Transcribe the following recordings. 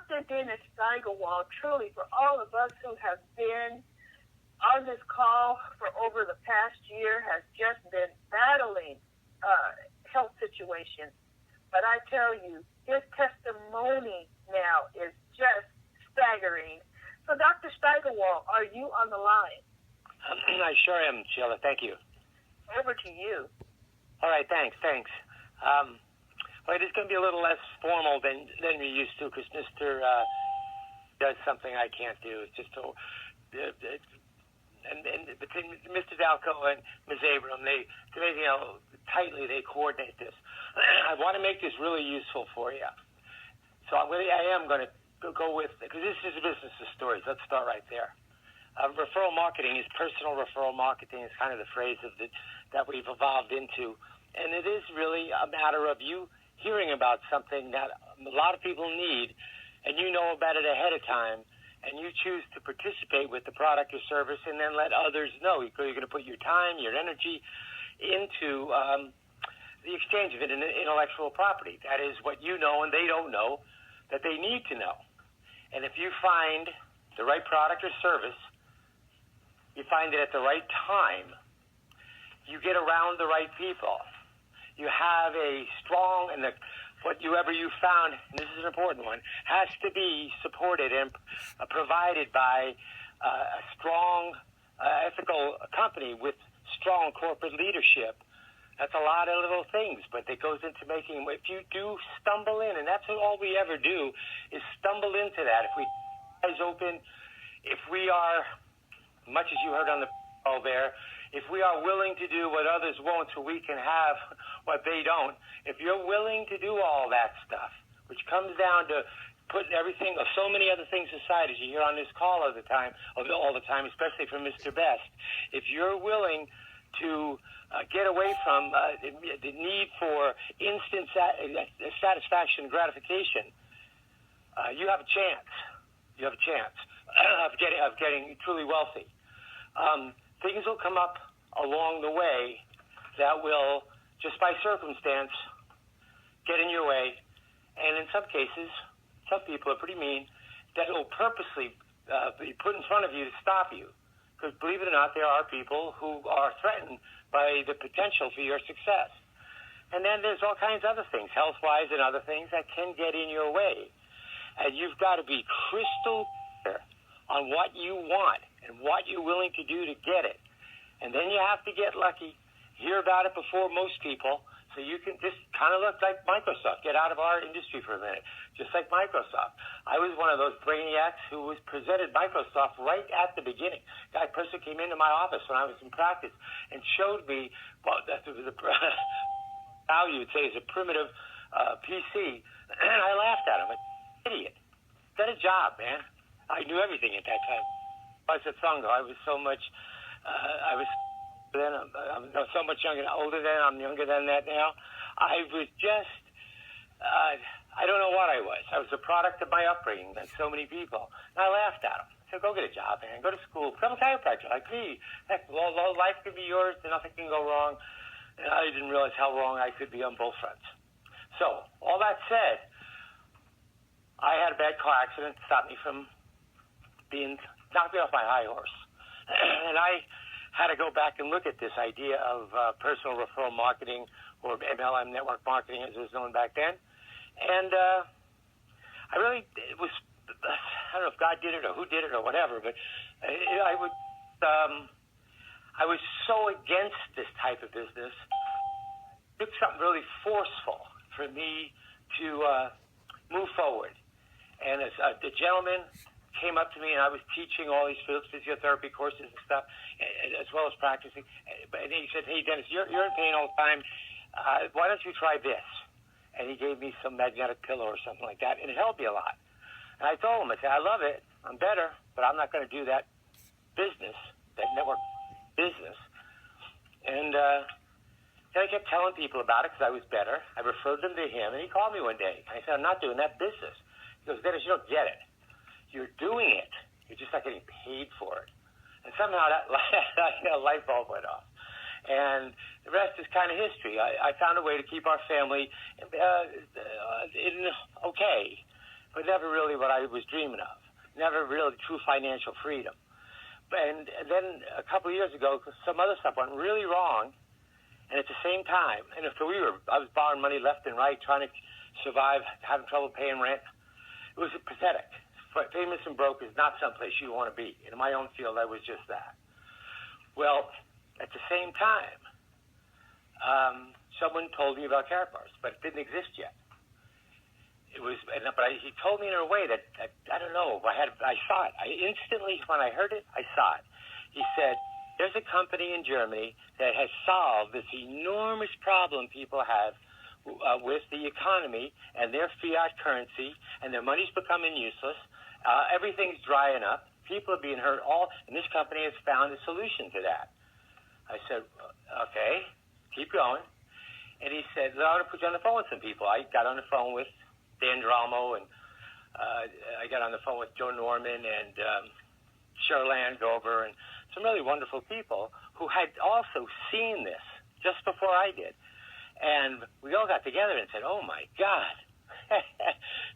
Dr. Dennis Steigerwald, truly, for all of us who have been on this call for over the past year, has just been battling health situations. But I tell you, his testimony now is just staggering. So, Dr. Steigerwald, are you on the line? I sure am, Sheila. Thank you. Over to you. All right, thanks. Well, it is going to be a little less formal than we used to, because Mr. Does something I can't do. It's just and between Mr. Dalco and Ms. Abram, they tightly they coordinate this. I want to make this really useful for you. So I am going to go with, because this is a business of stories. Let's start right there. Referral marketing is personal referral marketing. It's kind of the phrase that we've evolved into. And it is really a matter of you hearing about something that a lot of people need, and you know about it ahead of time, and you choose to participate with the product or service and then let others know. You're going to put your time, your energy into the exchange of intellectual property. That is what you know and they don't know that they need to know. And if you find the right product or service, you find it at the right time, you get around the right people, you have a strong, and whatever you found, and this is an important one, has to be supported and provided by a strong, ethical company with strong corporate leadership. That's a lot of little things, but it goes into making, if you do stumble in, and that's all we ever do, is stumble into that. If we eyes open, if we are, much as you heard on the call there, if we are willing to do what others won't so we can have what they don't, if you're willing to do all that stuff, which comes down to putting everything, so many other things aside, as you hear on this call all the time, especially from Mr. Best, if you're willing to get away from the need for instant satisfaction and gratification, you have a chance. You have a chance of getting truly wealthy. Things will come up along the way that will, just by circumstance, get in your way. And in some cases, some people are pretty mean, that will purposely be put in front of you to stop you. Because believe it or not, there are people who are threatened by the potential for your success. And then there's all kinds of other things, health-wise and other things, that can get in your way. And you've got to be crystal clear on what you want and what you're willing to do to get it. And then you have to get lucky, hear about it before most people, so you can just kind of look like Microsoft. Get out of our industry for a minute, just like Microsoft. I was one of those brainiacs who was presented Microsoft right at the beginning. That person came into my office when I was in practice and showed me, well, that was a now you would say is a primitive PC, and I laughed at him. Like, idiot. Get a job, man. I knew everything at that time. I was a Thungo. I was so much, I'm so much older than, I'm younger than that now. I was just, I don't know what I was. I was a product of my upbringing, like so many people. And I laughed at him. I said, go get a job, man. Go to school. Become a chiropractor like me. Heck, well, life could be yours, and nothing can go wrong. And I didn't realize how wrong I could be on both fronts. So, all that said, I had a bad car accident that stopped me from knocked me off my high horse. And I had to go back and look at this idea of personal referral marketing, or MLM, network marketing as it was known back then. And I don't know if God did it or who did it or whatever, but I was so against this type of business. It took something really forceful for me to move forward. And as the gentleman came up to me, and I was teaching all these physiotherapy courses and stuff, as well as practicing. And he said, hey, Dennis, you're in pain all the time. Why don't you try this? And he gave me some magnetic pillow or something like that, and it helped me a lot. And I told him, I said, I love it. I'm better, but I'm not going to do that business, that network business. And then I kept telling people about it because I was better. I referred them to him, and he called me one day. I said, I'm not doing that business. He goes, Dennis, you don't get it. You're doing it. You're just not getting paid for it. And somehow that light bulb went off. And the rest is kind of history. I found a way to keep our family okay. but never really what I was dreaming of. Never really true financial freedom. And then a couple of years ago, some other stuff went really wrong, and at the same time, and so I was borrowing money left and right, trying to survive, having trouble paying rent. It was pathetic. Famous and broke is not someplace you want to be. In my own field, I was just that. Well, at the same time, someone told me about carrot bars, but it didn't exist yet. He told me in a way that I don't know. I saw it. Instantly, when I heard it, I saw it. He said, "There's a company in Germany that has solved this enormous problem people have with the economy and their fiat currency, and their money's becoming useless. Everything's drying up. People are being hurt. And this company has found a solution to that." I said, "Okay, keep going." And he said, "I want to put you on the phone with some people." I got on the phone with Dan Dramo, and I got on the phone with Joe Norman and Cheryl Landover, and some really wonderful people who had also seen this just before I did. And we all got together and said, "Oh, my God,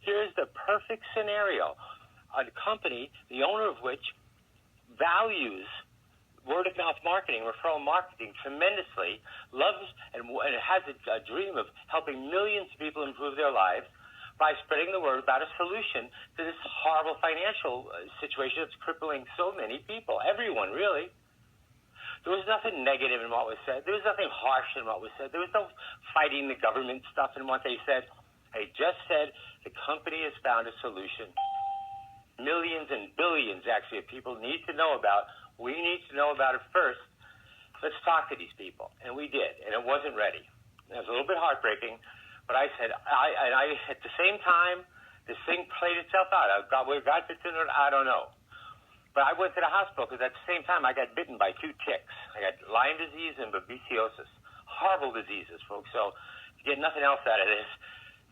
here's the perfect scenario. A company, the owner of which values word-of-mouth marketing, referral marketing tremendously, loves and has a dream of helping millions of people improve their lives by spreading the word about a solution to this horrible financial situation that's crippling so many people, everyone, really." There was nothing negative in what was said. There was nothing harsh in what was said. There was no fighting the government stuff in what they said. They just said the company has found a solution. Millions and billions, actually, of people need to know about. We need to know about it first. Let's talk to these people. And we did, and it wasn't ready. It was a little bit heartbreaking, but I said, I at the same time, this thing played itself out. Where God fits in it, I don't know. But I went to the hospital because at the same time, I got bitten by 2 ticks. I got Lyme disease and babesiosis. Horrible diseases, folks. So you get nothing else out of this.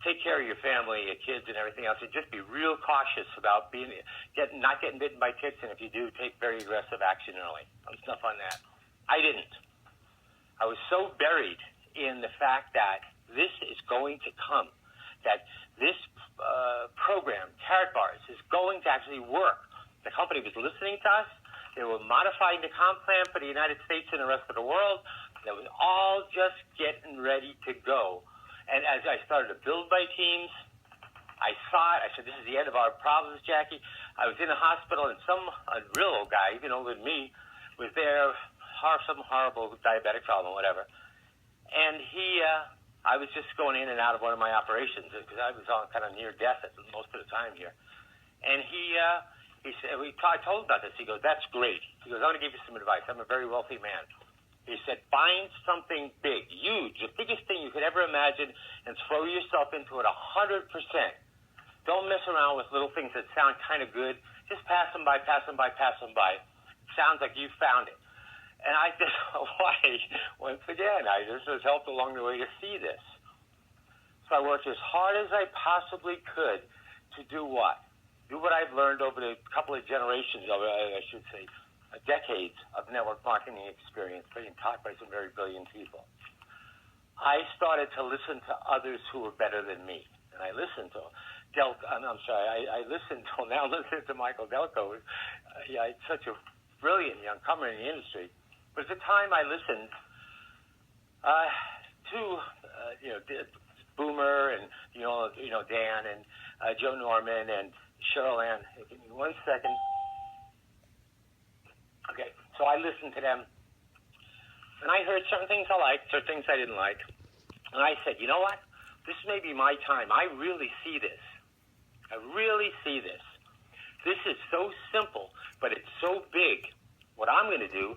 Take care of your family, your kids, and everything else. And just be real cautious about not getting bitten by ticks. And if you do, take very aggressive action early. Stuff on that. I didn't. I was so buried in the fact that this is going to come, that this program, Carrot Bars, is going to actually work. The company was listening to us. They were modifying the comp plan for the United States and the rest of the world. It was all just getting ready to go. And as I started to build my teams, I saw it. I said, "This is the end of our problems, Jackie." I was in the hospital, and a real old guy, even older than me, was there, some horrible diabetic problem, whatever. And I was just going in and out of one of my operations because I was on kind of near death most of the time here. And he said, I told him about this. He goes, "That's great." He goes, "I'm going to give you some advice. I'm a very wealthy man." He said, "Find something big, huge, the biggest thing you could ever imagine, and throw yourself into it 100%. Don't mess around with little things that sound kind of good. Just pass them by, pass them by, pass them by. Sounds like you found it." And I just, once again, I just was helped along the way to see this. So I worked as hard as I possibly could to do what? Do what I've learned over the couple of generations, I should say, decades of network marketing experience, being taught by some very brilliant people. I started to listen to others who were better than me. And I listened to I listened to Michael Delco. He's such a brilliant youngcomer in the industry. But at the time I listened to Boomer and Dan and Joe Norman and Cheryl Ann. Give me 1 second. Okay, so I listened to them, and I heard certain things I liked, certain things I didn't like, and I said, "You know what? This may be my time. I really see this. I really see this. This is so simple, but it's so big. What I'm going to do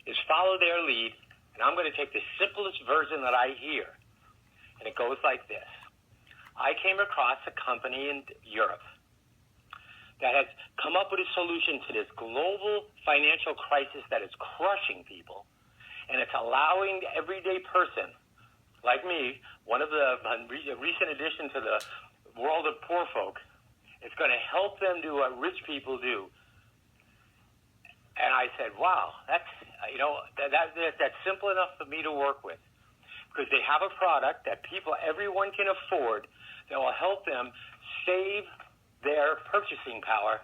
is follow their lead, and I'm going to take the simplest version that I hear." And it goes like this. I came across a company in Europe that has come up with a solution to this global financial crisis that is crushing people, and it's allowing the everyday person like me, one of the recent addition to the world of poor folk. It's going to help them do what rich people do. And I said, "Wow, that's simple enough for me to work with, because they have a product that everyone can afford, that will help them save their purchasing power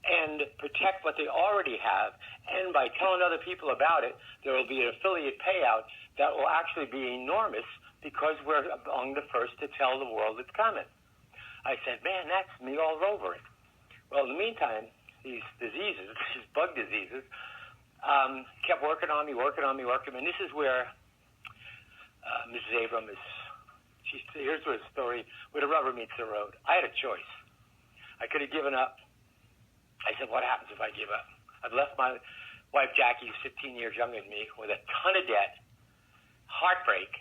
and protect what they already have. And by telling other people about it, there will be an affiliate payout that will actually be enormous because we're among the first to tell the world it's coming. I said, man, that's me all over it. Well, in the meantime, these diseases, these bug diseases, kept working on me. And this is where Mrs. Abram here's where the story, where the rubber meets the road. I had a choice. I could have given up. I said, what happens if I give up? I've left my wife, Jackie, who's 15 years younger than me, with a ton of debt, heartbreak,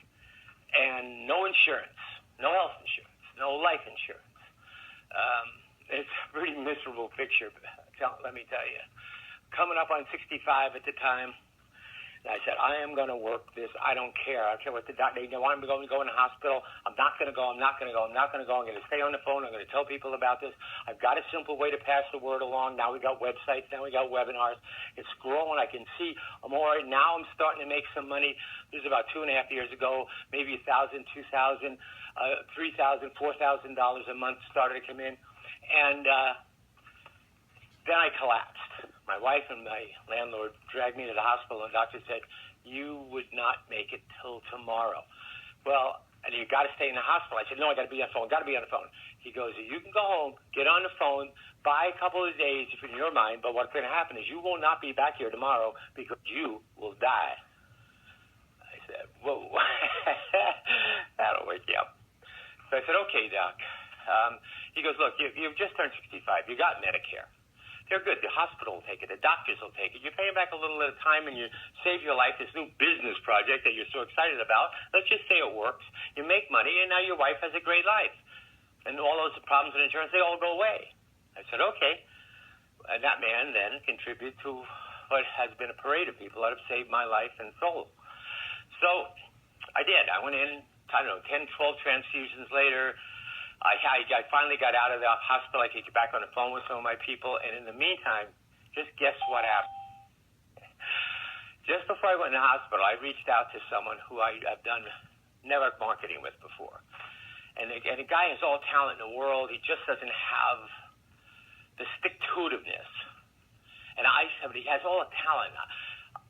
and no insurance, no health insurance, no life insurance. It's a pretty miserable picture, let me tell you. Coming up on 65 at the time, and I said, I am going to work this. I don't care. I don't care what the doctor, they want me to go in the hospital. I'm not going to go. I'm going to stay on the phone. I'm going to tell people about this. I've got a simple way to pass the word along. Now we got websites. Now we got webinars. It's growing. I can see I'm all right. Now I'm starting to make some money. This is about 2.5 years ago, maybe $1,000, $2,000, $3,000, $4,000 a month started to come in. And then I collapsed. My wife and my landlord dragged me to the hospital, and the doctor said, you would not make it till tomorrow. Well, and you got to stay in the hospital. I said, no, I got to be on the phone. He goes, you can go home, get on the phone, buy a couple of days if in your mind, but what's going to happen is you will not be back here tomorrow because you will die. I said, whoa, that'll wake you up. So I said, okay, Doc. He goes, look, you've just turned 65. You got Medicare. They're good. The hospital will take it. The doctors will take it. You're paying back a little at a time, and you save your life. This new business project that you're so excited about, let's just say it works. You make money, and now your wife has a great life. And all those problems with insurance, they all go away. I said, okay. And that man then contributed to what has been a parade of people that have saved my life and soul. So I did. I went in, 10, 12 transfusions later. I finally got out of the hospital. I could get back on the phone with some of my people. And in the meantime, just guess what happened? Just before I went in the hospital, I reached out to someone who I've done network marketing with before. And the guy has all talent in the world. He just doesn't have the stick-to-itiveness. And he has all the talent.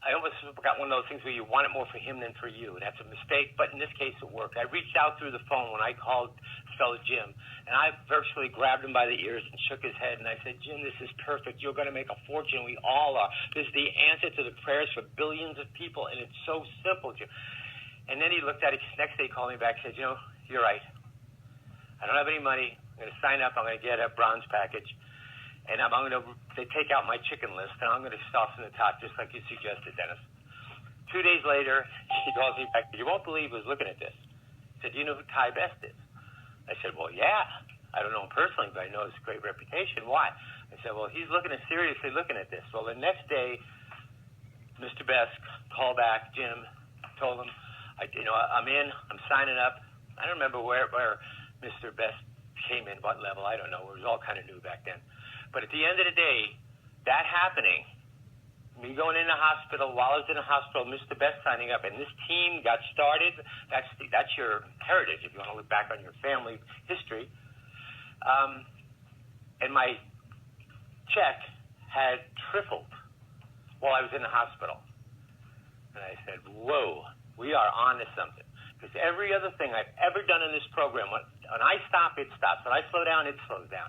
I almost got one of those things where you want it more for him than for you. That's a mistake, but in this case it worked. I reached out through the phone when I called this fellow Jim, and I virtually grabbed him by the ears and shook his head, and I said, Jim, this is perfect. You're going to make a fortune. We all are. This is the answer to the prayers for billions of people, and it's so simple, Jim. And then he looked at it. Next day he called me back and said, you're right. I don't have any money. I'm going to sign up. I'm going to get a bronze package. And they take out my chicken list, and I'm going to soften the top, just like you suggested, Dennis. 2 days later, he calls me back. You won't believe who's looking at this. He said, do you know who Ty Best is? I said, well, yeah. I don't know him personally, but I know his great reputation. Why? I said, well, he's seriously looking at this. Well, the next day, Mr. Best called back. Jim told him, I'm in. I'm signing up. I don't remember where Mr. Best came in, what level. I don't know. It was all kind of new back then. But at the end of the day, that happening, me going in the hospital, while I was in the hospital, Mr. Best signing up, and this team got started. That's your heritage if you want to look back on your family history. And my check had tripled while I was in the hospital. And I said, whoa, we are on to something. Because every other thing I've ever done in this program, when I stop, it stops. When I slow down, it slows down.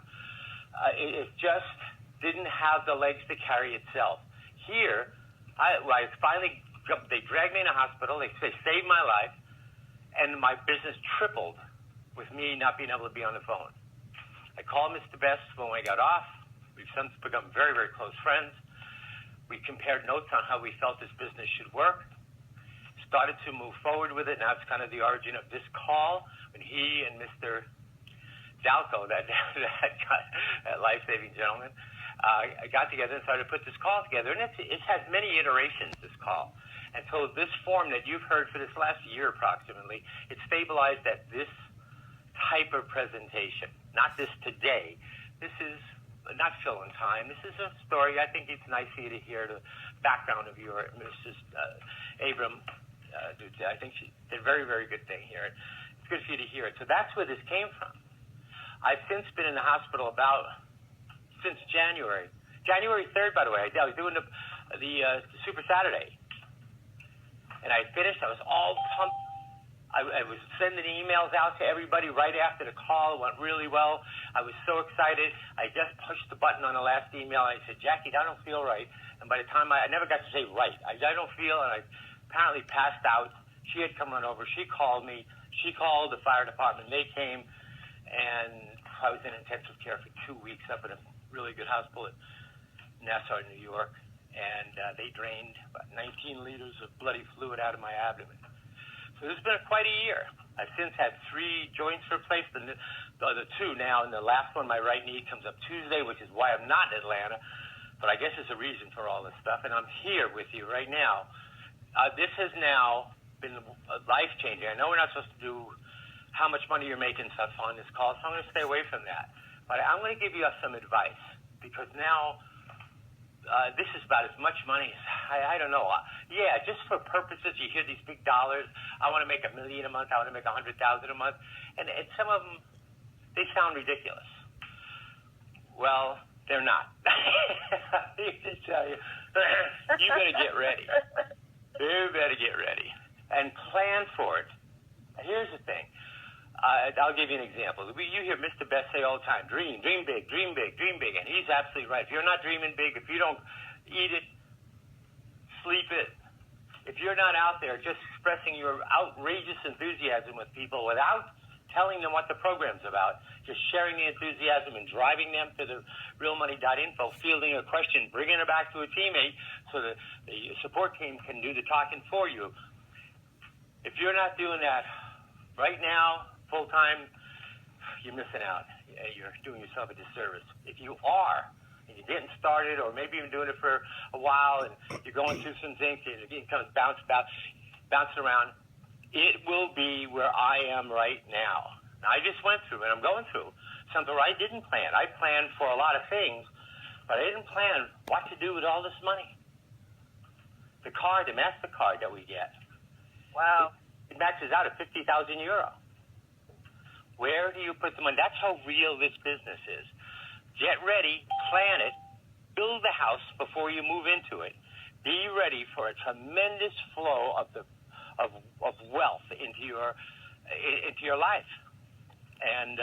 It just didn't have the legs to carry itself. Here, I finally, they dragged me in the hospital. They saved my life, and my business tripled with me not being able to be on the phone. I called Mr. Best when I got off. We've since become very, very close friends. We compared notes on how we felt this business should work. Started to move forward with it. Now it's kind of the origin of this call when he and Mr. Dalco, that life-saving gentleman, got together and started to put this call together. And it has many iterations, this call. And so this form that you've heard for this last year approximately, it stabilized at this type of presentation. Not this today. This is not filling time. This is a story. I think it's nice for you to hear the background of your Mrs. Abram. I think she did a very, very good thing here. It's good for you to hear it. So that's where this came from. I've since been in the hospital since January. January 3rd, by the way. I was doing the Super Saturday. And I finished. I was all pumped. I was sending emails out to everybody right after the call. It went really well. I was so excited. I just pushed the button on the last email. I said, Jackie, I don't feel right. And by the time I never got to say right. I don't feel, and I apparently passed out. She had come run over. She called me. She called the fire department. They came, and I was in intensive care for 2 weeks up at a really good hospital in Nassau, New York. And they drained about 19 liters of bloody fluid out of my abdomen. So this has been quite a year. I've since had 3 joints replaced, and the other 2 now, and the last one, my right knee, comes up Tuesday, which is why I'm not in Atlanta. But I guess there's a reason for all this stuff, and I'm here with you right now. This has now been life-changing. I know we're not supposed to do how much money you're making stuff on this call, so I'm going to stay away from that. But I'm going to give you some advice, because now this is about as much money as, I don't know. Yeah, just for purposes, you hear these big dollars. I want to make $1 million a month. I want to make $100,000 a month. And some of them, they sound ridiculous. Well, they're not. I need to tell you, you better get ready. You better get ready and plan for it. Here's the thing. I'll give you an example. You hear Mr. Best say all the time, dream big, dream big, dream big. And he's absolutely right. If you're not dreaming big, if you don't eat it, sleep it, if you're not out there just expressing your outrageous enthusiasm with people without telling them what the program's about, just sharing the enthusiasm and driving them to the realmoney.info, fielding a question, bringing it back to a teammate so that the support team can do the talking for you. If you're not doing that right now, full-time, you're missing out. You're doing yourself a disservice. If you are, and you're getting started, or maybe you've been doing it for a while, and you're going through some things, and it comes bouncing around, it will be where I am right now. I just went through, and I'm going through, something where I didn't plan. I planned for a lot of things, but I didn't plan what to do with all this money. The MasterCard that we get. Wow. It maxes out at 50,000 euro. Where do you put the money? That's how real this business is. Get ready, plan it, build the house before you move into it. Be ready for a tremendous flow of wealth into your life. And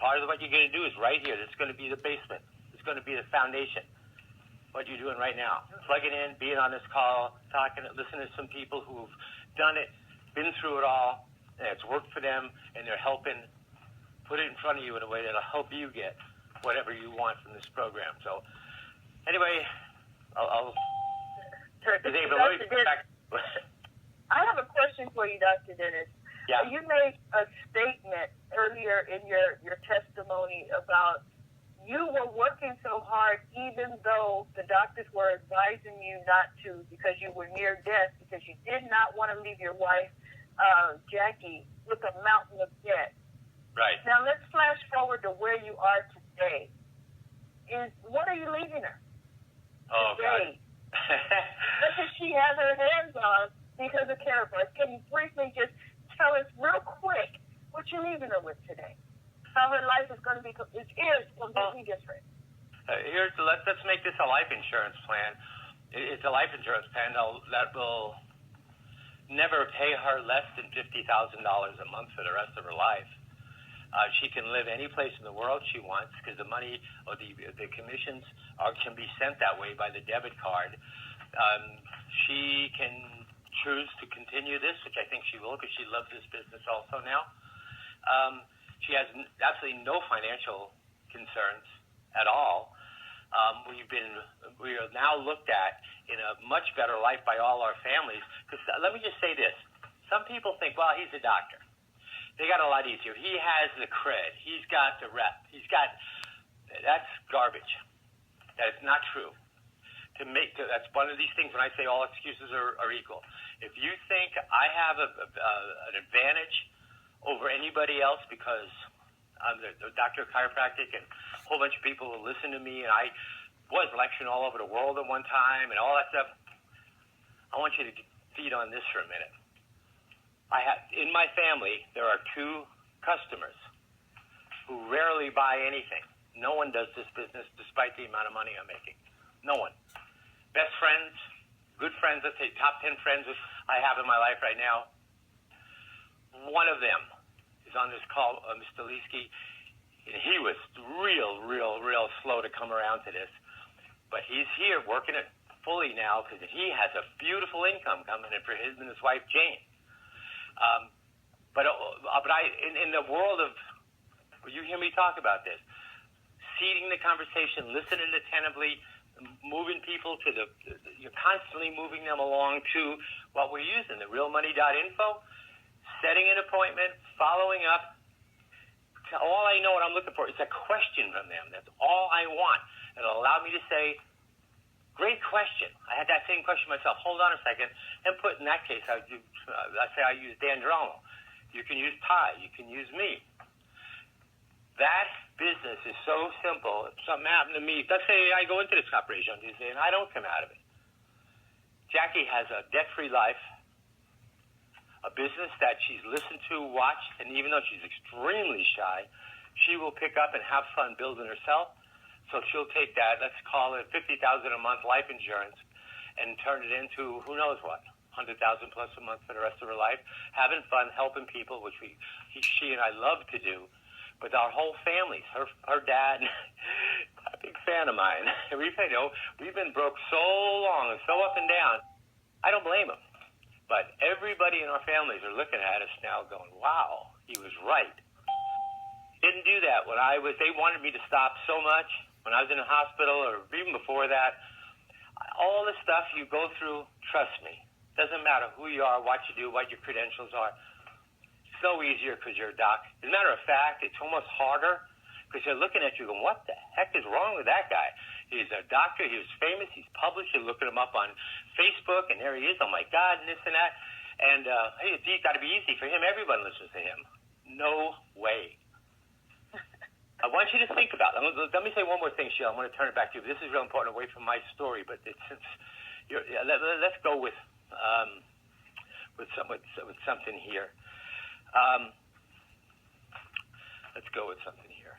part of what you're going to do is right here. It's going to be the basement. It's going to be the foundation. What you're doing right now, plugging in, being on this call, talking, listening to some people who've done it, been through it all, and it's worked for them, and they're helping put it in front of you in a way that'll help you get whatever you want from this program. So, anyway, I'll I have a question for you, Dr. Dennis. Yeah. You made a statement earlier in your testimony about you were working so hard even though the doctors were advising you not to because you were near death, because you did not want to leave your wife, Jackie, with a mountain of debt. Right. Now let's flash forward to where you are today. What are you leaving her? Oh, today? God. What does she have her hands on because of care for us? Can you briefly just tell us real quick what you're leaving her with today? How her life is going to be completely different. Let's make this a life insurance plan. It's a life insurance plan that will never pay her less than $50,000 a month for the rest of her life. She can live any place in the world she wants because the money or the commissions can be sent that way by the debit card. She can choose to continue this, which I think she will because she loves this business also now. She has absolutely no financial concerns at all. We are now looked at in a much better light by all our families. Because let me just say this: some people think, well, he's a doctor. They got a lot easier. He has the cred. He's got the rep. That's garbage. That is not true. That's one of these things when I say all excuses are equal. If you think I have an advantage over anybody else because I'm the doctor of chiropractic and a whole bunch of people will listen to me, and I was lecturing all over the world at one time and all that stuff, I want you to feed on this for a minute. In my family, there are 2 customers who who rarely buy anything. No one does this business despite the amount of money I'm making. No one. Best friends, good friends, let's say top 10 friends I have in my life right now. One of them is on this call, Mr. Leesky, and he was real slow to come around to this. But he's here working it fully now because he has a beautiful income coming in for him and his wife, Jane. But in the world of, you hear me talk about this, seeding the conversation, listening attentively, moving people to you're constantly moving them along to what we're using, the realmoney.info, setting an appointment, following up. All I know what I'm looking for is a question from them. That's all I want. It'll allow me to say, great question. I had that same question myself. Hold on a second. And put, in that case, I use Dan Geronimo. You can use Ty. You can use me. That business is so simple. If something happened to me, let's say I go into this operation on Tuesday and I don't come out of it. Jackie has a debt-free life, a business that she's listened to, watched, and even though she's extremely shy, she will pick up and have fun building herself. So she'll take that, let's call it $50,000 a month life insurance, and turn it into who knows what, $100,000 plus a month for the rest of her life, having fun, helping people, which she and I love to do. But our whole families, her dad, a big fan of mine. We've been broke so long and so up and down. I don't blame him. But everybody in our families are looking at us now going, wow, he was right. Didn't do that when they wanted me to stop so much when I was in the hospital or even before that. All the stuff you go through, trust me, doesn't matter who you are, what you do, what your credentials are. It's no easier because you're a doc. As a matter of fact, it's almost harder because you're looking at you going, what the heck is wrong with that guy? He's a doctor. He was famous. He's published. You're looking him up on Facebook, and there he is. Oh, my God, and this and that. And, hey, it's got to be easy for him. Everyone listens to him. No way. I want you to think about it. Let me say one more thing, Sheila. I'm going to turn it back to you. This is real important away from my story, but let's go with something here. Let's go with something here.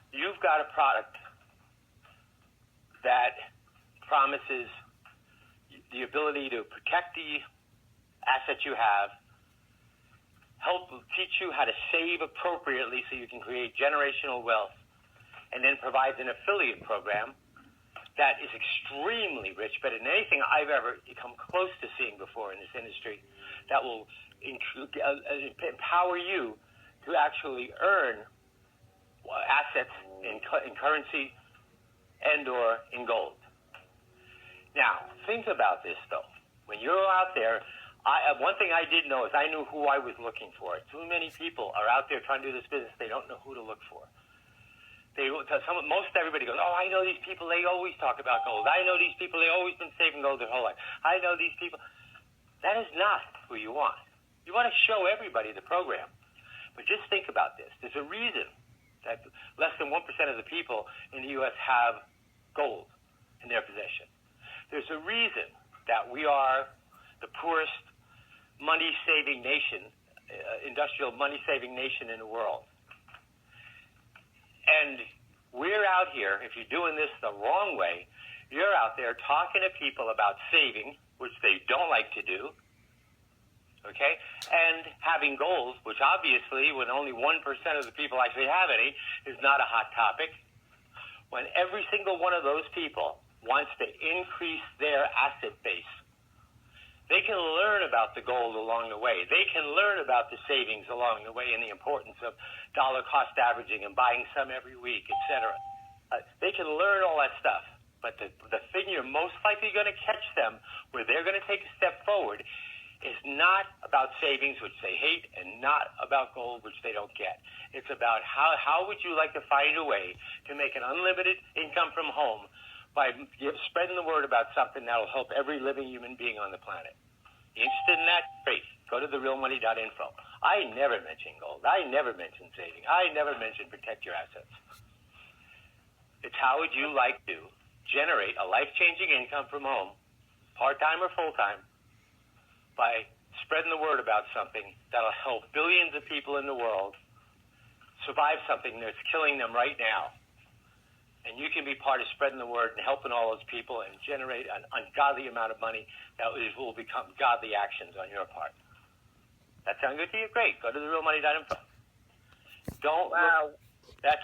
You've got a product that promises the ability to protect the assets you have, help teach you how to save appropriately so you can create generational wealth, and then provides an affiliate program that is extremely rich, better than anything I've ever come close to seeing before in this industry, that will empower you to actually earn assets in currency and or in gold. Now, think about this, though. When you're out there, one thing I did know is I knew who I was looking for. Too many people are out there trying to do this business. They don't know who to look for. Most everybody goes, oh, I know these people. They always talk about gold. I know these people. They've always been saving gold their whole life. I know these people. That is not who you want. You want to show everybody the program. But just think about this. There's a reason that less than 1% of the people in the U.S. have gold in their possession. There's a reason that we are the poorest money-saving nation, industrial money-saving nation in the world. And we're out here, if you're doing this the wrong way, you're out there talking to people about saving, which they don't like to do, okay, and having goals, which obviously, when only 1% of the people actually have any, is not a hot topic. When every single one of those people wants to increase their asset base, they can learn about the gold along the way. They can learn about the savings along the way and the importance of dollar cost averaging and buying some every week, etc. They can learn all that stuff. But the thing you're most likely going to catch them where they're going to take a step forward is not about savings, which they hate, and not about gold, which they don't get. It's about how would you like to find a way to make an unlimited income from home by spreading the word about something that will help every living human being on the planet. You interested in that? Great. Go to therealmoney.info. I never mention gold. I never mention saving. I never mention protect your assets. It's how would you like to generate a life-changing income from home, part-time or full-time, by spreading the word about something that'll help billions of people in the world survive something that's killing them right now. And you can be part of spreading the word and helping all those people and generate an ungodly amount of money that will become godly actions on your part. That sound good to you? Great. Go to therealmoney.info. Don't Wow. look, that's